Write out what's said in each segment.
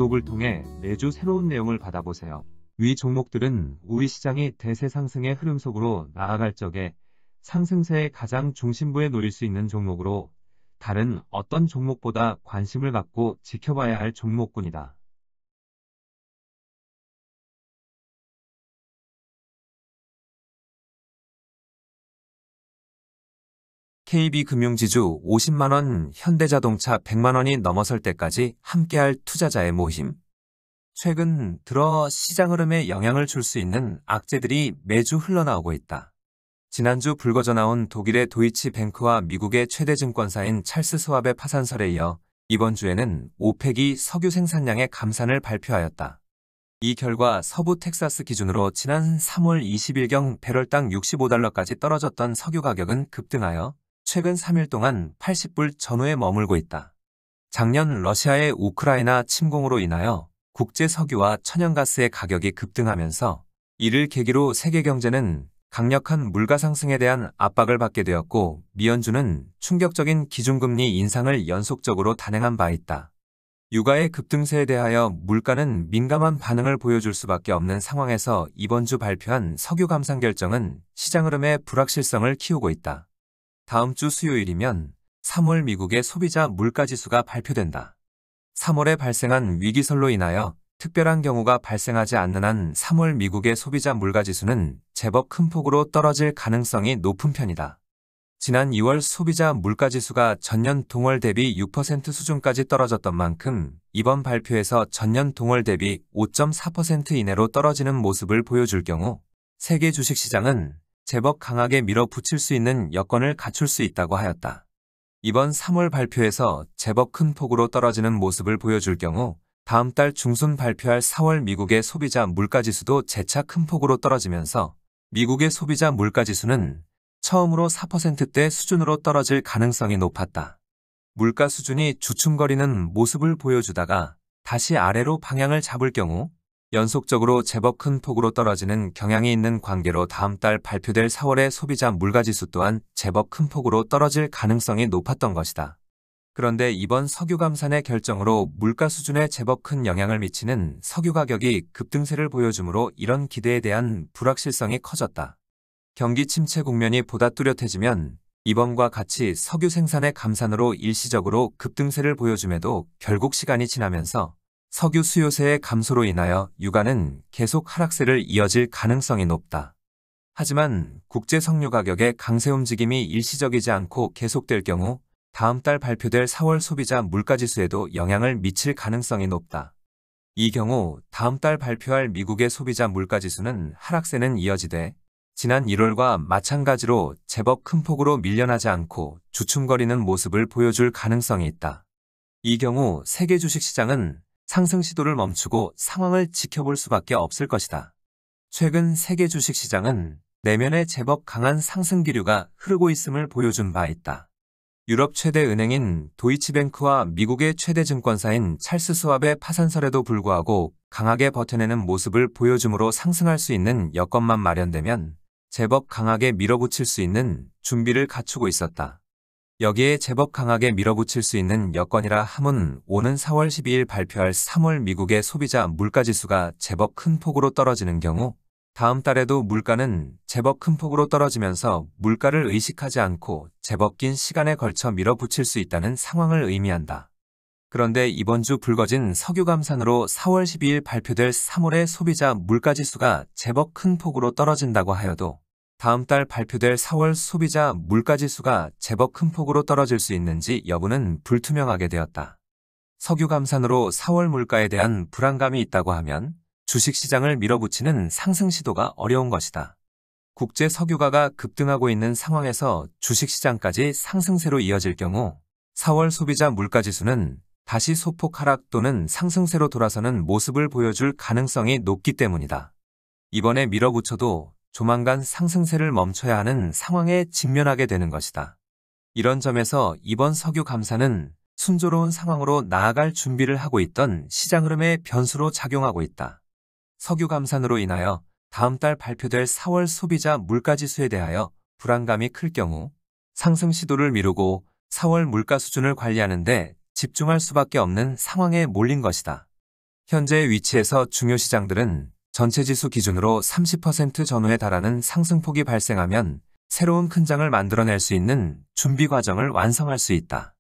구독을 통해 매주 새로운 내용을 받아보세요. 위 종목들은 우리 시장이 대세 상승의 흐름 속으로 나아갈 적에 상승세의 가장 중심부에 놓일 수 있는 종목으로 다른 어떤 종목보다 관심을 갖고 지켜봐야 할 종목군이다. KB금융지주 50만원, 현대자동차 100만원이 넘어설 때까지 함께할 투자자의 모임. 최근 들어 시장 흐름에 영향을 줄 수 있는 악재들이 매주 흘러나오고 있다. 지난주 불거져 나온 독일의 도이치뱅크와 미국의 최대 증권사인 찰스 스왑의 파산설에 이어 이번 주에는 오펙이 석유 생산량의 감산을 발표하였다. 이 결과 서부 텍사스 기준으로 지난 3월 20일경 배럴당 $65까지 떨어졌던 석유 가격은 급등하여 최근 3일 동안 80불 전후에 머물고 있다. 작년 러시아의 우크라이나 침공으로 인하여 국제 석유와 천연가스의 가격이 급등하면서 이를 계기로 세계 경제는 강력한 물가 상승에 대한 압박을 받게 되었고 미연준은 충격적인 기준금리 인상을 연속적으로 단행한 바 있다. 유가의 급등세에 대하여 물가는 민감한 반응을 보여줄 수밖에 없는 상황에서 이번 주 발표한 석유 감산 결정은 시장 흐름의 불확실성을 키우고 있다. 다음 주 수요일이면 3월 미국의 소비자 물가지수가 발표된다. 3월에 발생한 위기설로 인하여 특별한 경우가 발생하지 않는 한 3월 미국의 소비자 물가지수는 제법 큰 폭으로 떨어질 가능성이 높은 편이다. 지난 2월 소비자 물가지수가 전년 동월 대비 6% 수준까지 떨어졌던 만큼 이번 발표에서 전년 동월 대비 5.4% 이내로 떨어지는 모습을 보여줄 경우 세계 주식시장은 제법 강하게 밀어붙일 수 있는 여건을 갖출 수 있다고 하였다. 이번 3월 발표에서 제법 큰 폭으로 떨어지는 모습을 보여줄 경우 다음 달 중순 발표할 4월 미국의 소비자 물가지수도 재차 큰 폭으로 떨어지면서 미국의 소비자 물가지수는 처음으로 4%대 수준으로 떨어질 가능성이 높았다. 물가 수준이 주춤거리는 모습을 보여주다가 다시 아래로 방향을 잡을 경우 연속적으로 제법 큰 폭으로 떨어지는 경향이 있는 관계로 다음 달 발표될 4월의 소비자 물가지수 또한 제법 큰 폭으로 떨어질 가능성이 높았던 것이다. 그런데 이번 석유 감산의 결정으로 물가 수준에 제법 큰 영향을 미치는 석유 가격이 급등세를 보여주므로 이런 기대에 대한 불확실성이 커졌다. 경기 침체 국면이 보다 뚜렷해지면 이번과 같이 석유 생산의 감산으로 일시적으로 급등세를 보여줌에도 결국 시간이 지나면서 석유 수요세의 감소로 인하여 유가는 계속 하락세를 이어질 가능성이 높다. 하지만 국제 석유 가격의 강세 움직임이 일시적이지 않고 계속될 경우 다음 달 발표될 4월 소비자 물가지수에도 영향을 미칠 가능성이 높다. 이 경우 다음 달 발표할 미국의 소비자 물가지수는 하락세는 이어지되 지난 1월과 마찬가지로 제법 큰 폭으로 밀려나지 않고 주춤거리는 모습을 보여줄 가능성이 있다. 이 경우 세계 주식시장은 상승 시도를 멈추고 상황을 지켜볼 수밖에 없을 것이다. 최근 세계 주식시장은 내면에 제법 강한 상승 기류가 흐르고 있음을 보여준 바 있다. 유럽 최대 은행인 도이치뱅크와 미국의 최대 증권사인 찰스 스왑의 파산설에도 불구하고 강하게 버텨내는 모습을 보여줌으로 상승할 수 있는 여건만 마련되면 제법 강하게 밀어붙일 수 있는 준비를 갖추고 있었다. 여기에 제법 강하게 밀어붙일 수 있는 여건이라 함은 오는 4월 12일 발표할 3월 미국의 소비자 물가지수가 제법 큰 폭으로 떨어지는 경우 다음 달에도 물가는 제법 큰 폭으로 떨어지면서 물가를 의식하지 않고 제법 긴 시간에 걸쳐 밀어붙일 수 있다는 상황을 의미한다. 그런데 이번 주 불거진 석유 감산으로 4월 12일 발표될 3월의 소비자 물가지수가 제법 큰 폭으로 떨어진다고 하여도 다음 달 발표될 4월 소비자 물가지수가 제법 큰 폭으로 떨어질 수 있는지 여부는 불투명하게 되었다. 석유 감산으로 4월 물가에 대한 불안감이 있다고 하면 주식시장을 밀어붙이는 상승 시도가 어려운 것이다. 국제 석유가가 급등하고 있는 상황에서 주식시장까지 상승세로 이어질 경우 4월 소비자 물가지수는 다시 소폭 하락 또는 상승세로 돌아서는 모습을 보여줄 가능성이 높기 때문이다. 이번에 밀어붙여도 조만간 상승세를 멈춰야 하는 상황에 직면하게 되는 것이다. 이런 점에서 이번 석유 감산은 순조로운 상황으로 나아갈 준비를 하고 있던 시장 흐름의 변수로 작용하고 있다. 석유 감산으로 인하여 다음 달 발표될 4월 소비자 물가지수에 대하여 불안감이 클 경우 상승 시도를 미루고 4월 물가 수준을 관리하는 데 집중할 수밖에 없는 상황에 몰린 것이다. 현재의 위치에서 중요 시장들은 전체 지수 기준으로 30% 전후에 달하는 상승폭이 발생하면 새로운 큰 장을 만들어낼 수 있는 준비 과정을 완성할 수 있다.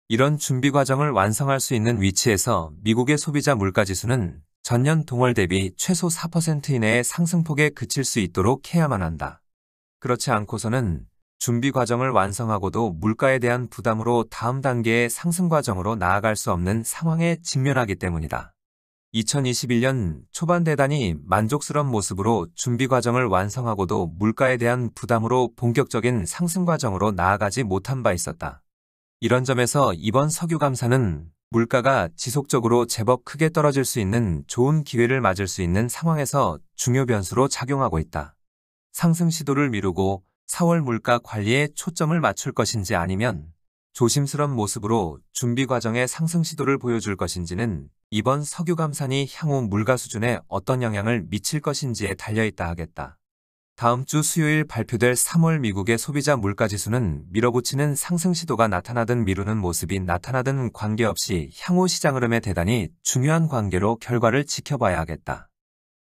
이런 준비 과정을 완성할 수 있는 위치에서 미국의 소비자 물가지수는 전년 동월 대비 최소 4% 이내의 상승폭에 그칠 수 있도록 해야만 한다. 그렇지 않고서는 준비 과정을 완성하고도 물가에 대한 부담으로 다음 단계의 상승 과정으로 나아갈 수 없는 상황에 직면하기 때문이다. 2021년 초반 대단히 만족스러운 모습으로 준비 과정을 완성하고도 물가에 대한 부담으로 본격적인 상승 과정으로 나아가지 못한 바 있었다. 이런 점에서 이번 석유 감사는 물가가 지속적으로 제법 크게 떨어질 수 있는 좋은 기회를 맞을 수 있는 상황에서 중요 변수로 작용하고 있다. 상승 시도를 미루고 4월 물가 관리에 초점을 맞출 것인지 아니면 조심스런 모습으로 준비 과정의 상승 시도를 보여줄 것인지는 이번 석유 감산이 향후 물가 수준에 어떤 영향을 미칠 것인지에 달려있다 하겠다. 다음 주 수요일 발표될 3월 미국의 소비자 물가지수는 밀어붙이는 상승 시도가 나타나든 미루는 모습이 나타나든 관계없이 향후 시장 흐름에 대단히 중요한 관계로 결과를 지켜봐야 하겠다.